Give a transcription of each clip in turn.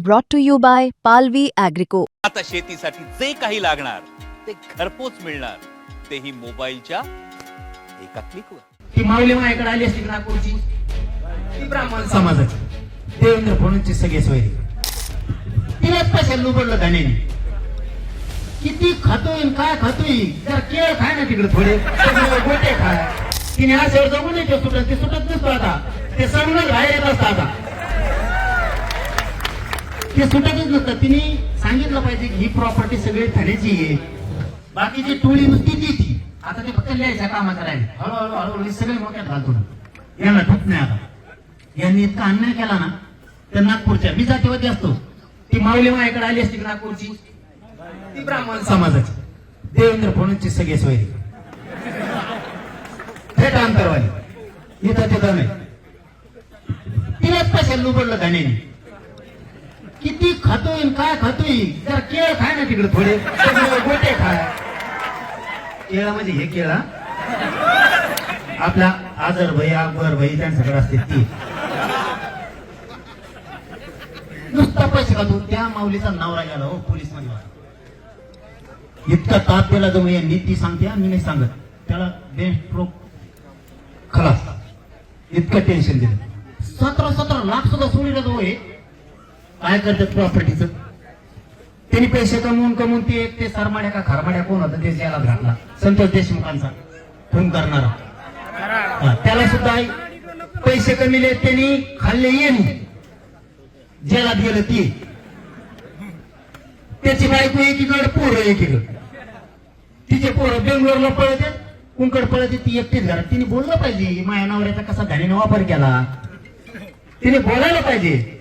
brought to you by Palvi Agrico. आता शेतीसाठी जे काही लागणार ते घरपोच मिळणार, तेही मोबाईलच्या एका क्लिकवर. ती माऊली माझ्याकडे आली असती नागपूरची, ती ब्राह्मण समाजाची देवेंद्र फडणवीसची सगळे सोयरी, तिलाच पैसे लुबडलं धान्याने. किती खातोय काय खातोय, जर केळ खाय ना तिकडे थोडे गोटे खाय. तिने अशावर जगू नये ते सुटत नसतो. आता ते सगळं बाहेर येत असतं. आता ते सुटतच नसतं. तिने सांगितलं पाहिजे की ही प्रॉपर्टी सगळी ठाण्याची आहे, बाकीची टोळी नुसती ती. आता ते फक्त लिहायच्या कामात राहिले. हळूहळू हळूहळू सगळे मोक्यात घालतो. यांना ठुक नाही. आता यांनी इतका अन्याय केला ना, तर नागपूरच्या मी जातीवरती असतो. ती माऊली माझ्याकडे आली असती नागपूरची, ती ब्राह्मण समाजाची देवेंद्र फडणवीसची सगळे सोयरी, थेट अंतरवाली, इथं तिथं नाही. तिलाच पैसे लुबडलं धान्याने. किती खातोय काय खातोय, जर केळ खाय ना तिकडे थोडे गोटे खाय. केळा म्हणजे हे केळा आपला आजर भाई अकबर भाई त्यांच्याकडे असते ती. नुसता पैसे खातो. त्या माऊलीचा नवरा गेला हो पोलीस मध्ये. इतका ताप दिला जाऊ यांनी, ती सांगते मी नाही सांगत. त्याला बेस्ट स्ट्रोक खलास. इतकं टेन्शन दिलं. 17 लाख सुद्धा सोडीला जाऊ. हे काय करतात प्रॉपर्टीचं. त्यांनी पैसे कमवून ते सरमाड्या का खारमाड्या कोण होता ते जेलात घातला. संतोष देशमुखांचा खून करणारा, त्याला सुद्धा पैसे कमीले त्यांनी खाल्ले येऊन जेलात गेलं. ती त्याची बायको एकीकडे, पोरं एकीकडे. तिचे पोरं बेंगलोरला पळते, कुंकड पळते, ती एकटीच घरात. तिने बोललं पाहिजे माझ्या नवऱ्याचा कसा धान्याने वापर केला. तिने बोलायला पाहिजे.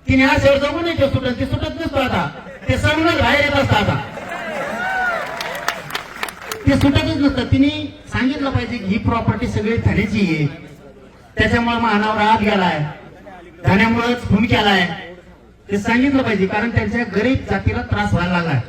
तिने अशावर जगू नये ते सुटत नसतो. आता ते सगळं बाहेर येत असतं. आता ते सुटतच नसतं. तिने सांगितलं पाहिजे की ही प्रॉपर्टी सगळी ठाण्याची आहे, त्याच्यामुळे महानावर आत गेलाय, धान्यामुळेच खून केलाय. ते सांगितलं पाहिजे, कारण त्यांच्या गरीब जातीला त्रास व्हायला लागलाय.